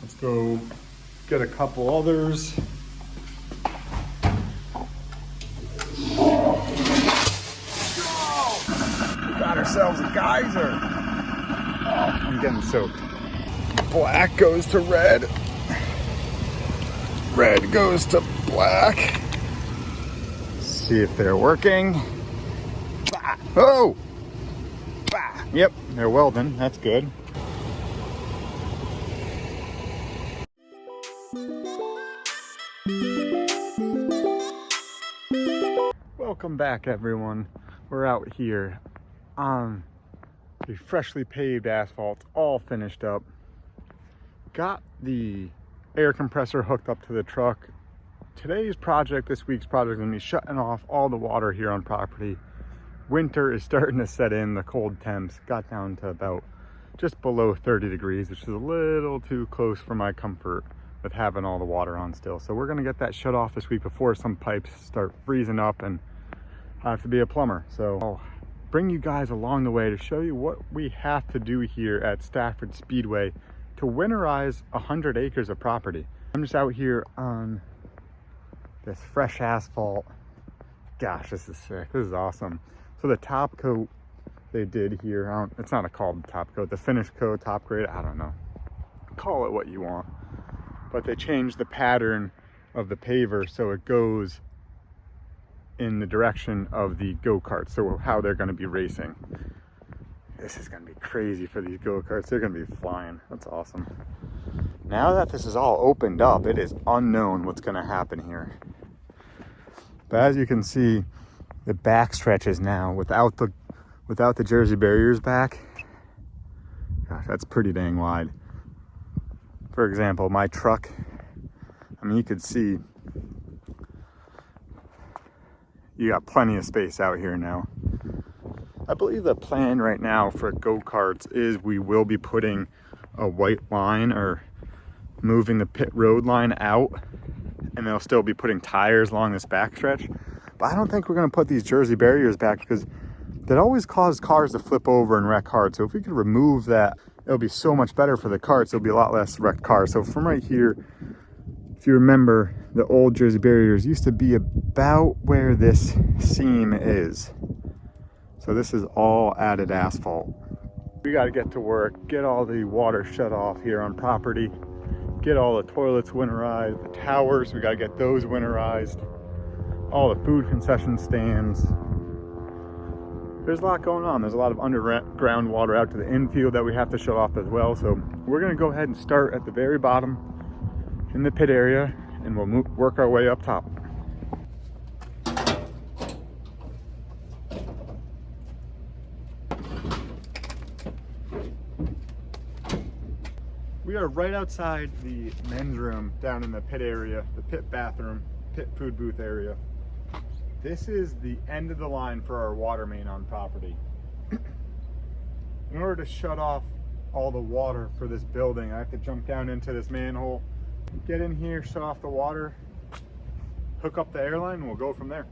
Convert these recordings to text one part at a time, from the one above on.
Let's go get a couple others. Got ourselves a geyser. Oh, I'm getting soaked. Black goes to red. Red goes to black. See if they're working. Bah. Oh! Bah. Yep, they're welding. That's good. Welcome back, everyone. We're out here on the freshly paved asphalt, all finished up. Got the air compressor hooked up to the truck. Today's project, this week's project, is gonna be shutting off all the water here on property. Winter is starting to set in. The cold temps got down to about just below 30 degrees, which is a little too close for my comfort with having all the water on still. So we're gonna get that shut off this week before some pipes start freezing up and I have to be a plumber. So I'll bring you guys along the way to show you what we have to do here at Stafford Speedway to winterize 100 acres of property. I'm just out here on this fresh asphalt. Gosh, this is sick. This is awesome. So the top coat they did here, it's not called top coat, the finish coat, top grade, I don't know. Call it what you want. But they changed the pattern of the paver so it goes in the direction of the go-karts, so how they're going to be racing. This is going to be crazy for these go-karts. They're going to be flying. That's awesome. Now that this is all opened up, it is unknown what's going to happen here. But as you can see, the back stretches now without the Jersey barriers back. Gosh, that's pretty dang wide. For example, my truck, I mean, you could see you got plenty of space out here now. I believe the plan right now for go-karts is we will be putting a white line or moving the pit road line out, and they'll still be putting tires along this backstretch. But I don't think we're gonna put these Jersey barriers back because that always causes cars to flip over and wreck hard. So if we could remove that, it'll be so much better for the carts. There'll be a lot less wrecked cars. So from right here, if you remember, the old Jersey barriers used to be about where this seam is. So this is all added asphalt. We got to get to work, get all the water shut off here on property, get all the toilets winterized, the towers, we got to get those winterized, all the food concession stands. There's a lot going on. There's a lot of underground water out to the infield that we have to shut off as well. So we're going to go ahead and start at the very bottom in the pit area, and we'll work our way up top. We are right outside the men's room down in the pit area, the pit bathroom, pit food booth area. This is the end of the line for our water main on property. In order to shut off all the water for this building, I have to jump down into this manhole, get in here, shut off the water, hook up the airline, and we'll go from there.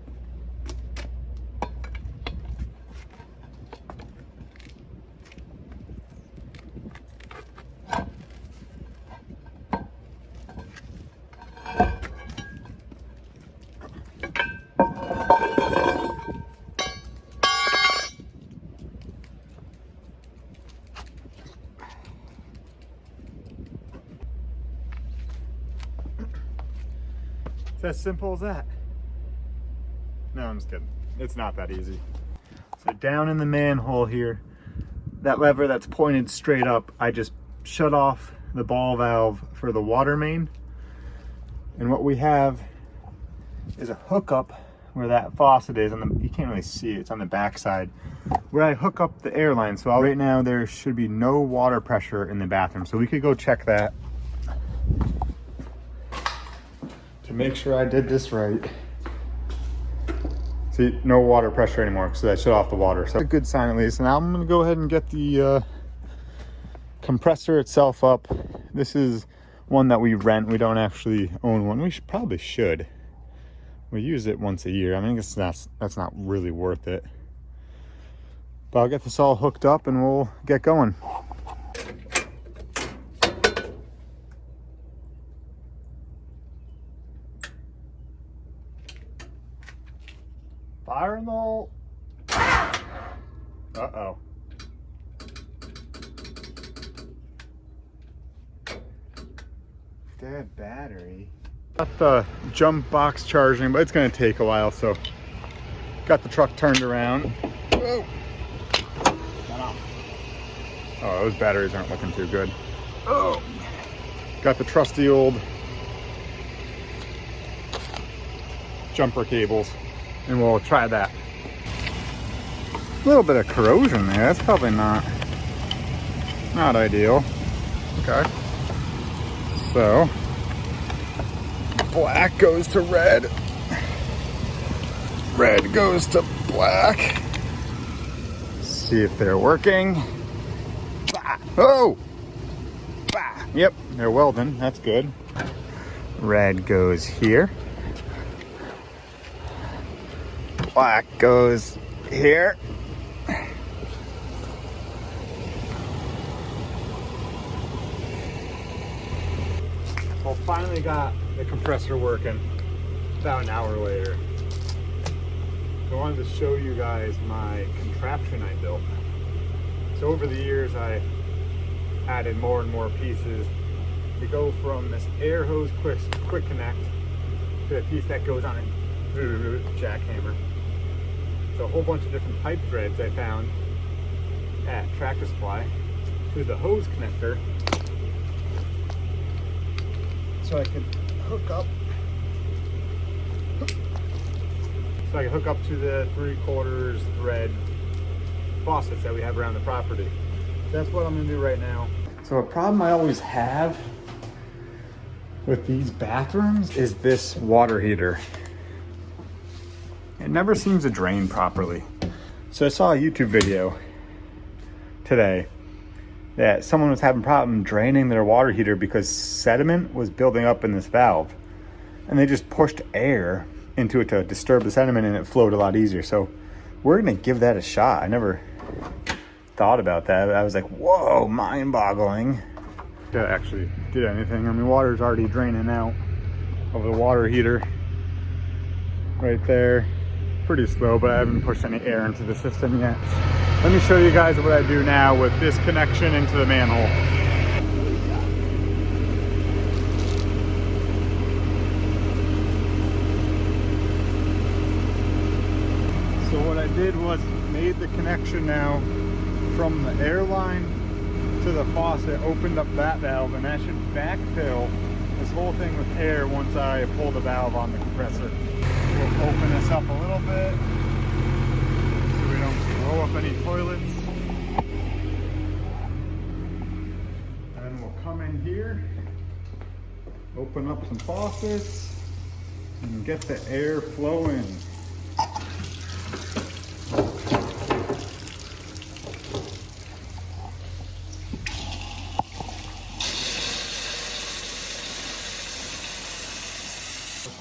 It's as simple as that. No, I'm just kidding. It's not that easy. So down in the manhole here, that lever that's pointed straight up, I just shut off the ball valve for the water main. And what we have is a hookup where that faucet is, and you can't really see it, it's on the back side, where I hook up the airline. So right now there should be no water pressure in the bathroom. So we could go check that to make sure I did this right. See, no water pressure anymore, so that shut off the water. So a good sign at least. Now I'm gonna go ahead and get the compressor itself up. This is one that we rent. We don't actually own one. We probably should. We use it once a year. I mean, that's not really worth it. But I'll get this all hooked up and we'll get going. spiral. Uh-oh. Dead battery. Got the jump box charging, but it's gonna take a while, so got the truck turned around. Oh, oh, those batteries aren't looking too good. Oh, got the trusty old jumper cables, and we'll try that. A little bit of corrosion there. That's probably not ideal. Okay. So black goes to red. Red goes to black. See if they're working. Bah. Oh! Bah. Yep, they're welding. That's good. Red goes here. Black goes here. Well, finally got the compressor working about an hour later. I wanted to show you guys my contraption I built. So over the years I added more and more pieces to go from this air hose quick connect to the piece that goes on a jackhammer. So a whole bunch of different pipe threads I found at Tractor Supply to the hose connector, so I could hook up to the 3/4 thread faucets that we have around the property. That's what I'm gonna do right now. So a problem I always have with these bathrooms is this water heater. It never seems to drain properly. So I saw a YouTube video today that someone was having a problem draining their water heater because sediment was building up in this valve. And they just pushed air into it to disturb the sediment, and it flowed a lot easier. So we're gonna give that a shot. I never thought about that. I was like, whoa, mind-boggling. That actually did anything. I mean, water's already draining out of the water heater right there. Pretty slow, but I haven't pushed any air into the system yet. Let me show you guys what I do now with this connection into the manhole. So what I did was made the connection now from the air line to the faucet, opened up that valve, and that should backfill this whole thing with air once I pull the valve on the compressor. We'll open this up a little bit so we don't blow up any toilets. And then we'll come in here, open up some faucets, and get the air flowing.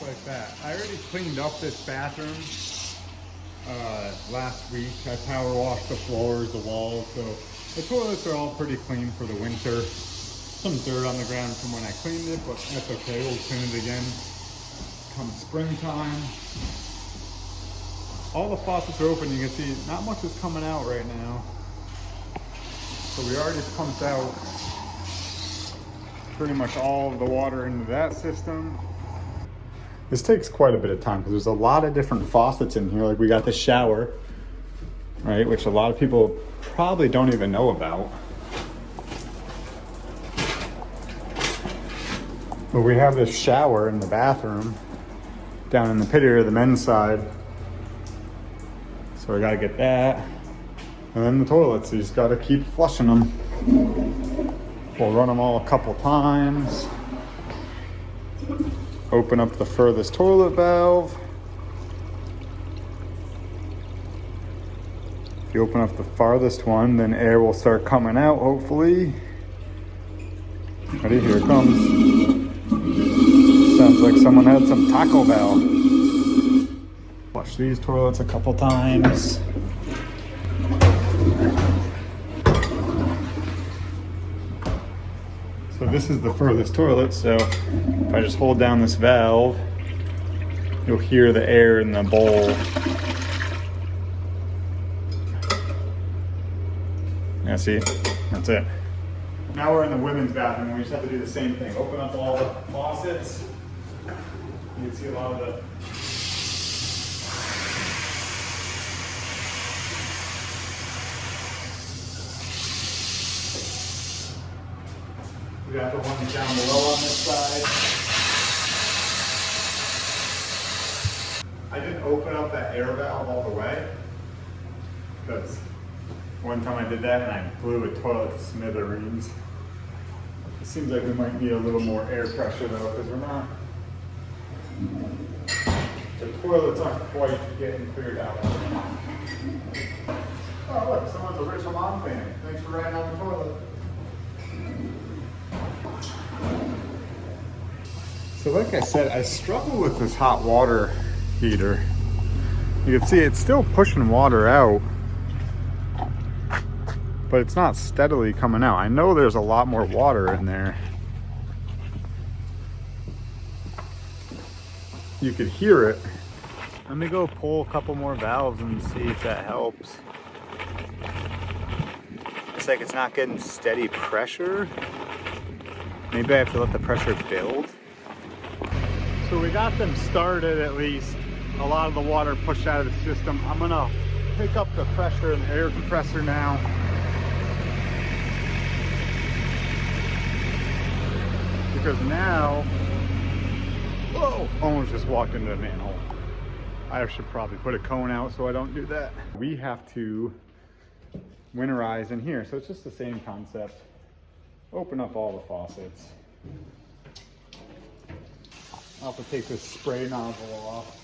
Like that. I already cleaned up this bathroom last week. I power washed the floors, the walls, so the toilets are all pretty clean for the winter. Some dirt on the ground from when I cleaned it, but that's okay. We'll clean it again come springtime. All the faucets are open. You can see not much is coming out right now. So we already pumped out pretty much all of the water into that system. This takes quite a bit of time because there's a lot of different faucets in here. Like we got the shower, right, which a lot of people probably don't even know about. But we have this shower in the bathroom down in the pit area, the men's side. So we gotta get that. And then the toilets, you just gotta keep flushing them. We'll run them all a couple times. Open up the furthest toilet valve. If you open up the farthest one, then air will start coming out, hopefully. Ready? Here it comes. Sounds like someone had some Taco Bell. Flush these toilets a couple times. So this is the furthest toilet, so if I just hold down this valve, you'll hear the air in the bowl Yeah, see? That's it. Now we're in the women's bathroom. We just have to do the same thing. Open up all the faucets. You can see a lot of the we got the one down below on this side. I didn't open up that air valve all the way because one time I did that and I blew a toilet to smithereens. It seems like we might need a little more air pressure though, because we're not, the toilets aren't quite getting cleared out. Oh look, someone's a Rich Mom fan. Thanks for riding on the toilet. So like I said, I struggle with this hot water heater. You can see it's still pushing water out, but it's not steadily coming out. I know there's a lot more water in there. You could hear it. Let me go pull a couple more valves and see if that helps. It's like it's not getting steady pressure. Maybe I have to let the pressure build. So we got them started at least. A lot of the water pushed out of the system. I'm gonna pick up the pressure in the air compressor now. Because now, whoa, almost just walked into the manhole. I should probably put a cone out so I don't do that. We have to winterize in here. So it's just the same concept. Open up all the faucets. I'll have to take this spray nozzle off.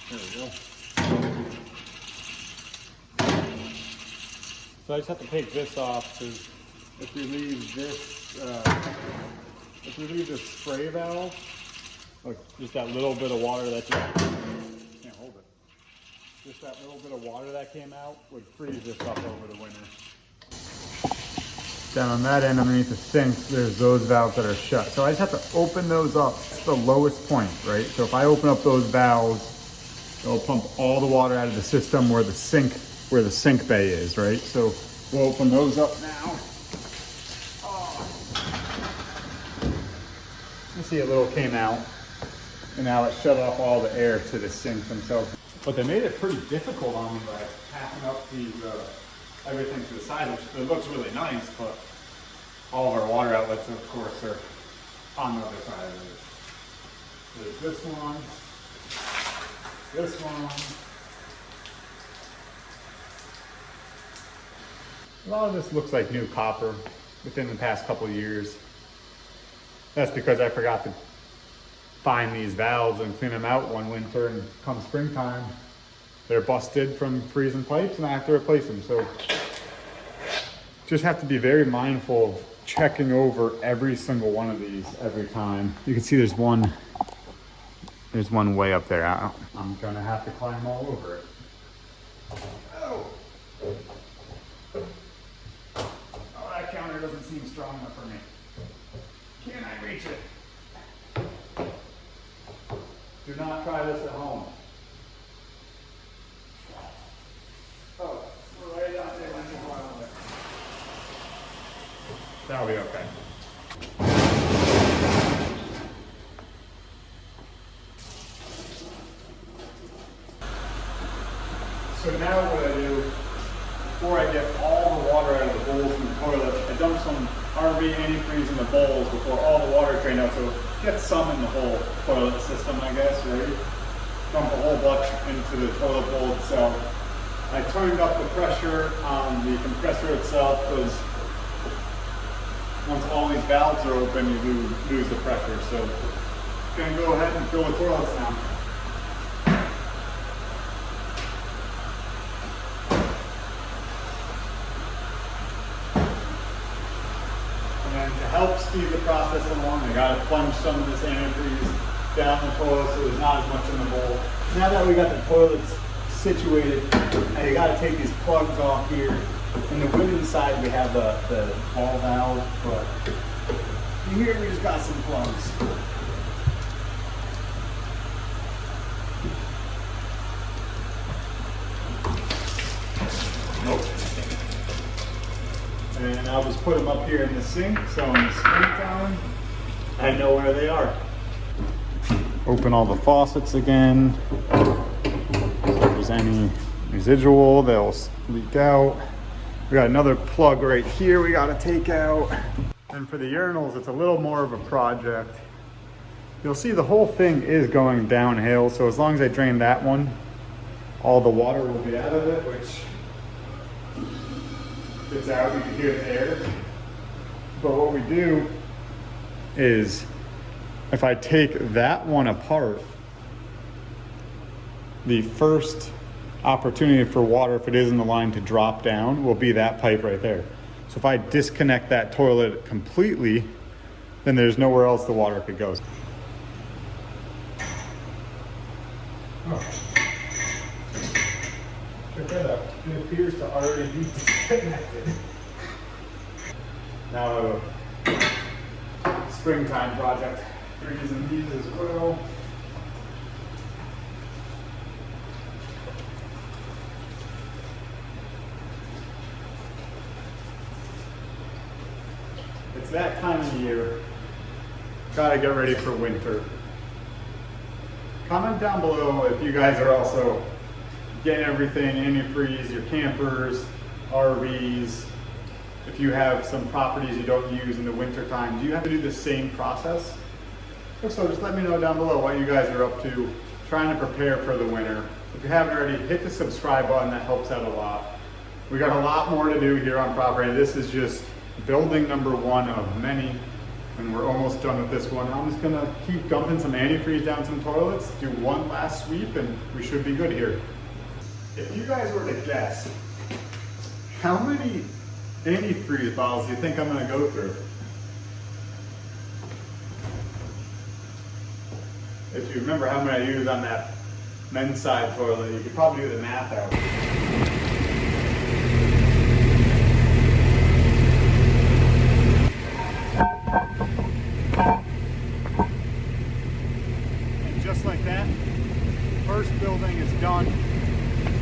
There we go. So I just have to take this off because if we leave this spray valve, look, just that little bit of water that can't hold it. Just that little bit of water that came out would freeze this up over the winter. Down on that end underneath the sink, there's those valves that are shut. So I just have to open those up at the lowest point, right? So if I open up those valves, it'll pump all the water out of the system where the sink bay is, right? So we'll open those up now. Oh. You see a little came out, and now it shut off all the air to the sinks themselves. But they made it pretty difficult on me by packing up these everything to the side, which it looks really nice, but all of our water outlets, of course, are on the other side of this. There's this one. This one. A lot of this looks like new copper within the past couple of years. That's because I forgot to find these valves and clean them out one winter, and come springtime, they're busted from freezing pipes and I have to replace them. So just have to be very mindful of checking over every single one of these every time. You can see there's one way up there. I'm gonna have to climb all over it. Oh, that counter doesn't seem strong enough for me. Can I reach it? Do not try this at home. Oh, we're right out there. That'll be okay. So now what I do, before I get all the water out of the bowls from the toilet, I dump some RV antifreeze in the bowls before all the water drained out, so get some in the whole toilet system, I guess, right? Dump a whole bunch into the toilet bowl itself. I turned up the pressure on the compressor itself because once all these valves are open, you lose the pressure. So I'm gonna go ahead and fill the toilets now. And then to help speed the process along, I gotta plunge some of this antifreeze down the toilet so there's not as much in the bowl. Now that we got the toilets situated, I gotta take these plugs off here. In the women's side, we have the ball valve, but here we just got some plugs. And I'll just put them up here in the sink, so in the springtime, I know where they are. Open all the faucets again. If there's any residual, they'll leak out. We got another plug right here we gotta take out. And for the urinals, it's a little more of a project. You'll see the whole thing is going downhill, so as long as I drain that one, all the water will be out of it, which gets out, you can hear the air. But what we do is, if I take that one apart, the first opportunity for water, if it is in the line to drop down, will be that pipe right there. So if I disconnect that toilet completely, then there's nowhere else the water could go. Oh. Check that out. It appears to already be disconnected. Now, springtime project. We're using these as well. It's that time of year. Gotta get ready for winter. Comment down below if you guys are also getting everything, antifreeze, your campers, RVs. If you have some properties you don't use in the winter time, do you have to do the same process? If so, just let me know down below what you guys are up to, trying to prepare for the winter. If you haven't already, hit the subscribe button, that helps out a lot. We got a lot more to do here on property. This is just building number one of many, and we're almost done with this one. I'm just gonna keep dumping some antifreeze down some toilets, do one last sweep, and we should be good here. If you guys were to guess, how many antifreeze bottles do you think I'm gonna go through? If you remember how many I used on that men's side toilet, you could probably do the math out. And just like that, first building is done.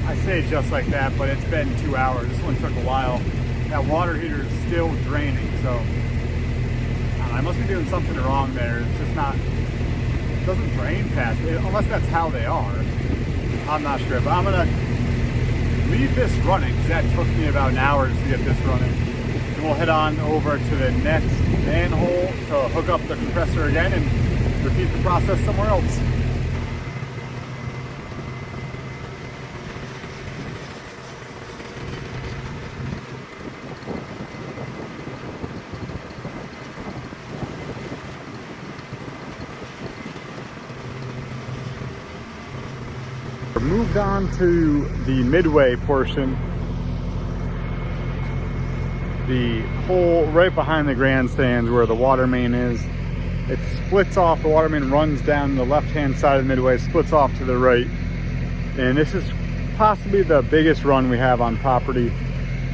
I say just like that, but it's been 2 hours. This one took a while. That water heater is still draining, so I must be doing something wrong there. It's just not, it doesn't drain fast, unless that's how they are. I'm not sure, but I'm gonna leave this running because that took me about an hour just to get this running. And we'll head on over to the next manhole to hook up the compressor again and repeat the process somewhere else. Moved on to the midway portion. The hole right behind the grandstands where the water main is. It splits off, the water main runs down the left-hand side of the midway, splits off to the right. And this is possibly the biggest run we have on property.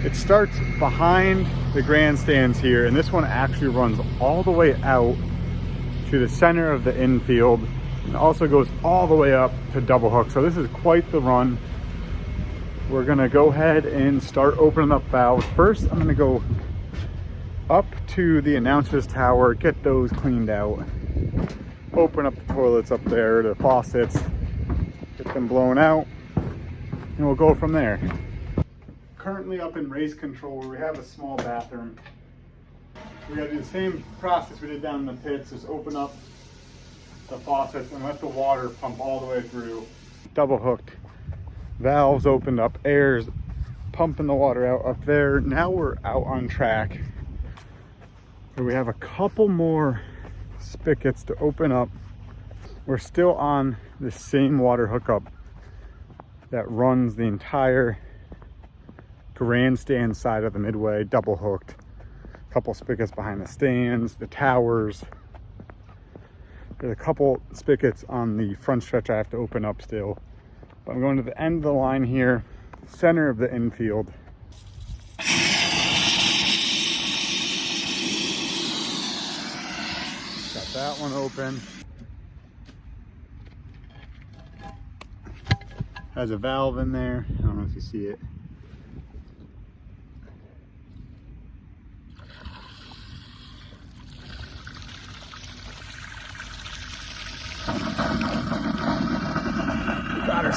It starts behind the grandstands here, and this one actually runs all the way out to the center of the infield. And also goes all the way up to double hook. So this is quite the run. We're gonna go ahead and start opening up valves. First, I'm gonna go up to the announcer's tower, get those cleaned out. Open up the toilets up there, the faucets, get them blown out, and we'll go from there. Currently up in race control where we have a small bathroom. We gotta do the same process we did down in the pits, just open up the faucets and let the water pump all the way through. Double hooked, valves opened up, air's pumping the water out up there. Now we're out on track. So we have a couple more spigots to open up. We're still on the same water hookup that runs the entire grandstand side of the midway, double hooked. A couple spigots behind the stands, the towers. There's a couple spigots on the front stretch I have to open up still. But I'm going to the end of the line here, center of the infield. Got that one open. Has a valve in there. I don't know if you see it.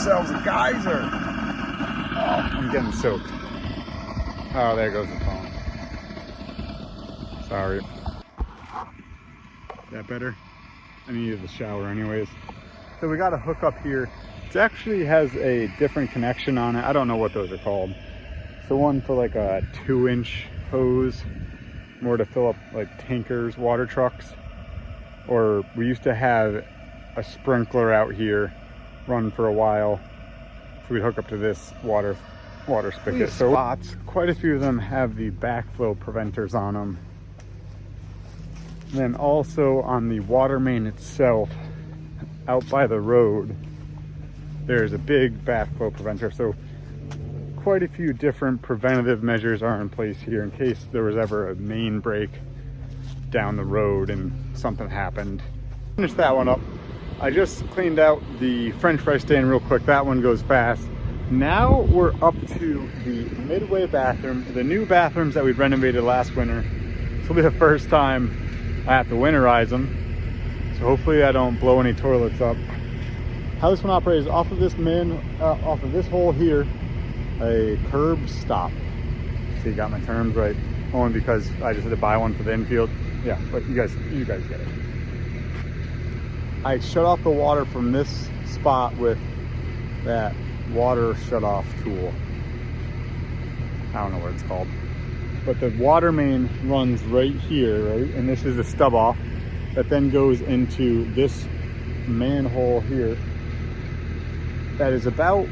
ourselves a geyser. Oh, I'm getting soaked. Oh, there goes the phone. Sorry. That better? I needed the shower anyways. So we got a hookup here. It actually has a different connection on it. I don't know what those are called. So one for like a 2-inch hose, more to fill up like tankers, water trucks. Or we used to have a sprinkler out here run for a while. So we'd hook up to this water spigot. These spots, quite a few of them have the backflow preventers on them. And then also on the water main itself, out by the road, there's a big backflow preventer. So quite a few different preventative measures are in place here in case there was ever a main break down the road and something happened. Finish that one up. I just cleaned out the French fry stand real quick. That one goes fast. Now we're up to the midway bathroom, the new bathrooms that we renovated last winter. This will be the first time I have to winterize them. So hopefully I don't blow any toilets up. How this one operates is off of this off of this hole here, a curb stop. So you got my terms right, only because I just had to buy one for the infield. Yeah, but you guys get it. I shut off the water from this spot with that water shut off tool. I don't know what it's called. But the water main runs right here, right? And this is the stub off that then goes into this manhole here. That is about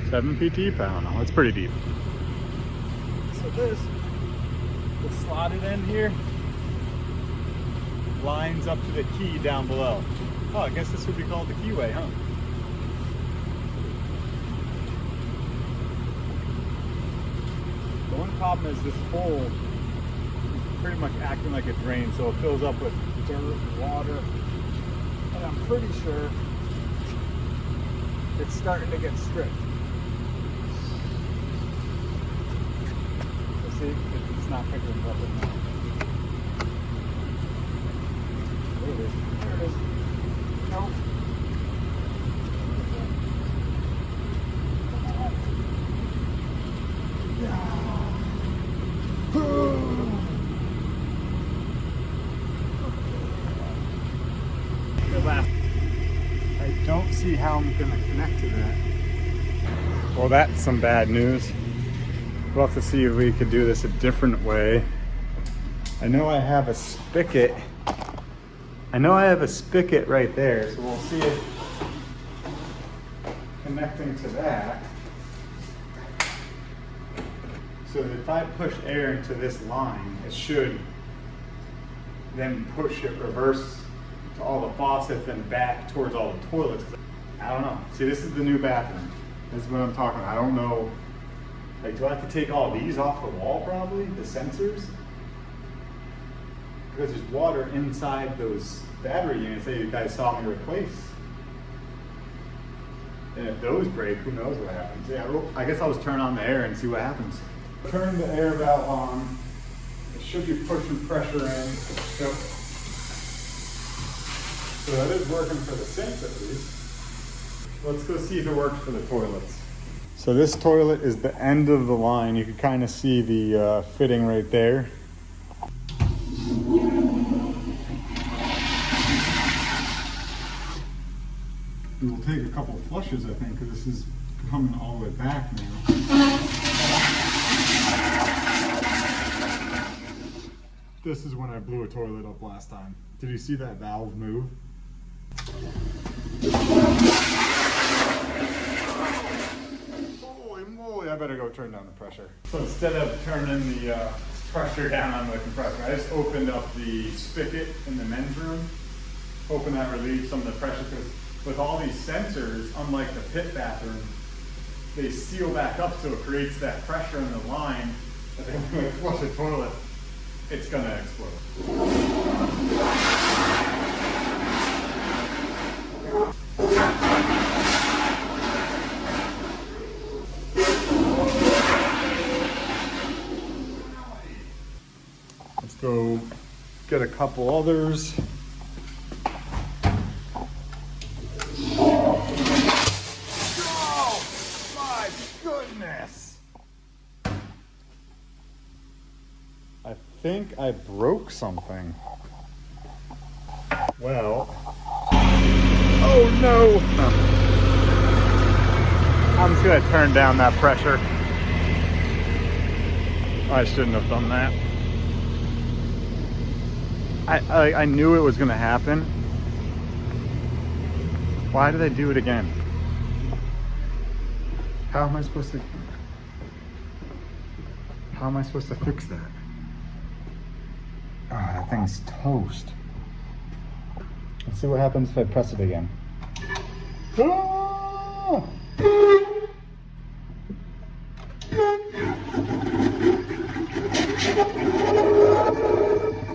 7 feet deep. I don't know, it's pretty deep. So this, the slotted end here, lines up to the key down below. Oh, I guess this would be called the keyway, huh? The one problem is this hole is pretty much acting like a drain, so it fills up with dirt, water, and I'm pretty sure it's starting to get stripped. So see, it's not picking up now. There it is. There it is. No. I don't see how I'm going to connect to that. Well, that's some bad news. We'll have to see if we could do this a different way. I know I have a spigot. Right there, so we'll see it connecting to that. So that if I push air into this line, it should then push it reverse to all the faucets and back towards all the toilets. I don't know. See, this is the new bathroom. This is what I'm talking about. I don't know. Like, do I have to take all these off the wall probably? The sensors? Because there's water inside those battery units that you guys saw me replace. And if those break, who knows what happens. Yeah, well, I guess I'll just turn on the air and see what happens. Turn the air valve on. It should be pushing pressure in. So that is working for the sinks at least. Let's go see if it works for the toilets. So this toilet is the end of the line. You can kind of see the fitting right there. We will take a couple of flushes, I think, because this is coming all the way back now. This is when I blew a toilet up last time. Did you see that valve move? Holy moly, I better go turn down the pressure. So instead of turning the pressure down on the compressor, I just opened up the spigot in the men's room, hoping that relieves some of the pressure, because with all these sensors, unlike the pit bathroom, they seal back up so it creates that pressure in the line that then when we flush the toilet, it's gonna explode. Let's go get a couple others. think I broke something. Well, oh no! I'm just gonna turn down that pressure. I shouldn't have done that. I knew it was gonna happen. Why did I do it again? How am I supposed to fix that? Oh, that thing's toast. Let's see what happens if I press it again. Ah!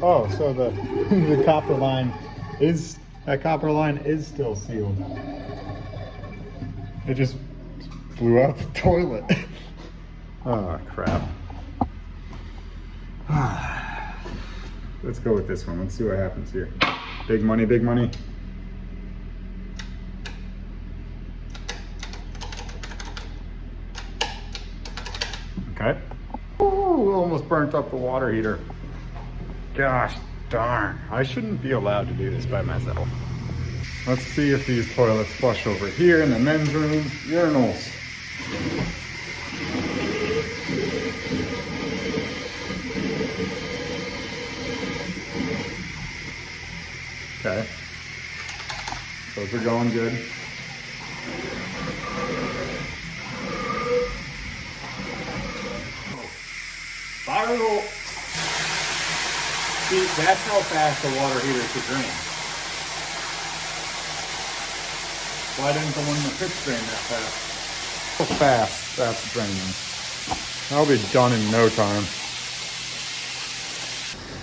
Oh, so the copper line is still sealed. It just blew out the toilet. Oh crap. Let's go with this one. Let's see what happens here. Big money, big money. Okay. Ooh, almost burnt up the water heater. Gosh darn. I shouldn't be allowed to do this by myself. Let's see if these toilets flush over here in the men's room. Urinals. Okay. Those are going good. Viral. See, that's how fast the water heater could drain. Why didn't the one in the pits drain that fast? So fast, that's draining. That'll be done in no time.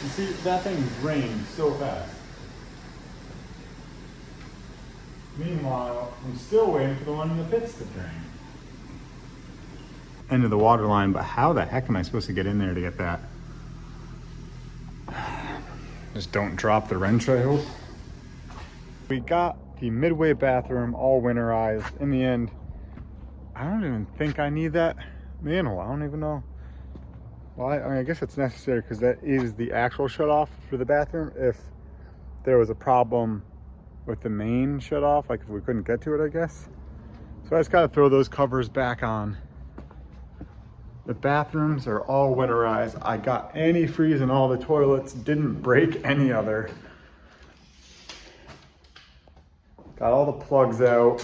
You see, that thing drained so fast. Meanwhile, I'm still waiting for the one in the pits to drain. End of the water line, but how the heck am I supposed to get in there to get that? Just don't drop the wrench, I hope. We got the midway bathroom all winterized. In the end, I don't even think I need that manhole. I don't even know. Well, I mean, I guess it's necessary because that is the actual shut off for the bathroom. If there was a problem with the main shut off, like if we couldn't get to it, I guess. So I just gotta throw those covers back on. The bathrooms are all winterized. I got antifreeze in all the toilets, didn't break any other. Got all the plugs out.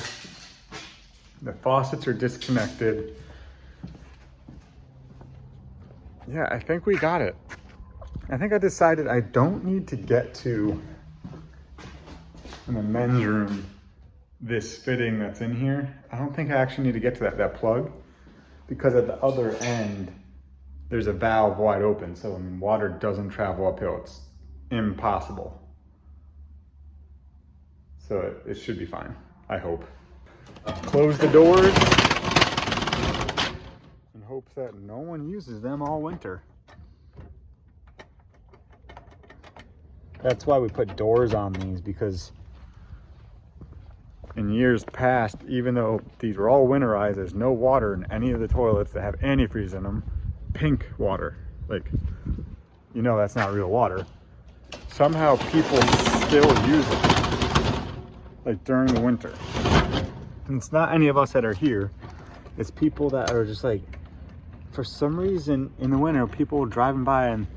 The faucets are disconnected. Yeah, I think we got it. I think I decided I don't need to get to, in the men's room, this fitting that's in here. I don't think I actually need to get to that plug, because at the other end, there's a valve wide open. So I mean, water doesn't travel uphill. It's impossible. So it should be fine, I hope. Close the doors in hopes that no one uses them all winter. That's why we put doors on these, because in years past, even though these were all winterized, there's no water in any of the toilets that have antifreeze in them. Pink water, like, you know that's not real water. Somehow people still use it, like during the winter. And it's not any of us that are here, it's people that are just like, for some reason in the winter, people driving by and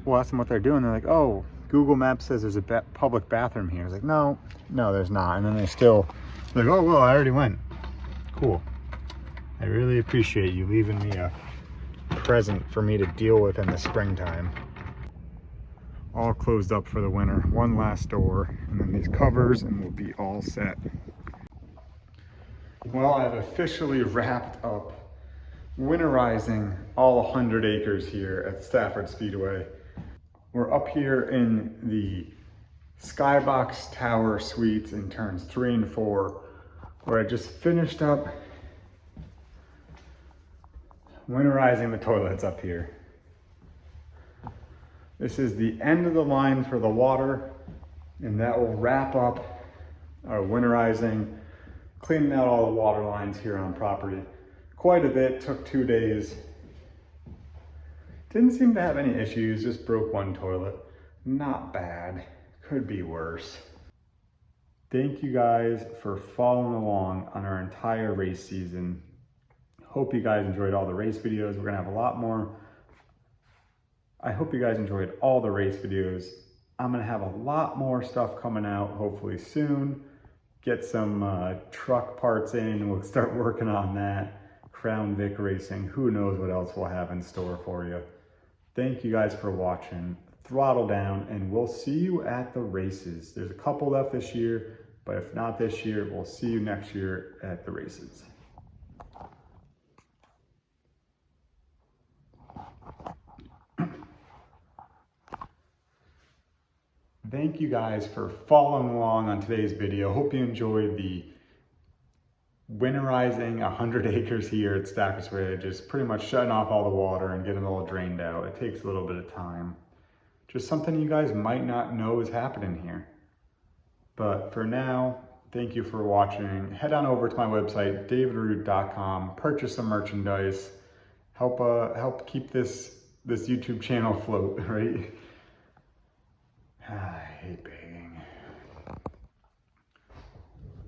we'll ask them what they're doing. They're like, oh, Google Maps says there's a public bathroom here. It's like, no, there's not. And then they're like, oh, well, I already went. Cool. I really appreciate you leaving me a present for me to deal with in the springtime. All closed up for the winter. One last door, and then these covers, and we'll be all set. Well, I've officially wrapped up winterizing all 100 acres here at Stafford Speedway. We're up here in the Skybox Tower Suites in turns 3 and 4, where I just finished up winterizing the toilets up here. This is the end of the line for the water, and that will wrap up our winterizing, cleaning out all the water lines here on property. Quite a bit, took 2 days. Didn't seem to have any issues, just broke one toilet. Not bad, could be worse. Thank you guys for following along on our entire race season. Hope you guys enjoyed all the race videos. We're gonna have a lot more. I hope you guys enjoyed all the race videos. I'm gonna have a lot more stuff coming out hopefully soon. Get some truck parts in, we'll start working on that. Crown Vic racing, who knows what else we'll have in store for you. Thank you guys for watching. Throttle down, and we'll see you at the races. There's a couple left this year, but if not this year, we'll see you next year at the races. Thank you guys for following along on today's video. Hope you enjoyed the winterizing 100 acres here at Stafford Speedway, just pretty much shutting off all the water and getting it all drained out. It takes a little bit of time. Just something you guys might not know is happening here. But for now, thank you for watching. Head on over to my website, davidroot.com, purchase some merchandise, help keep this YouTube channel afloat, right? I hate begging.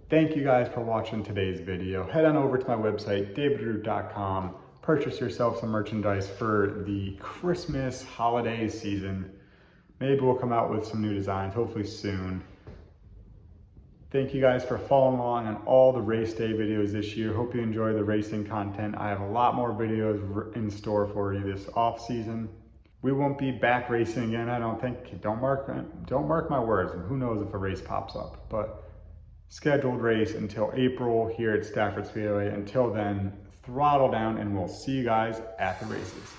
Thank you guys for watching today's video. Head on over to my website, davidroot.com, purchase yourself some merchandise for the Christmas holiday season. Maybe we'll come out with some new designs, hopefully soon. Thank you guys for following along on all the race day videos this year. Hope you enjoy the racing content. I have a lot more videos in store for you this off season. We won't be back racing again, I don't think. Don't mark my words, and who knows if a race pops up. But scheduled race until April here at Stafford Speedway. Until then, throttle down, and we'll see you guys at the races.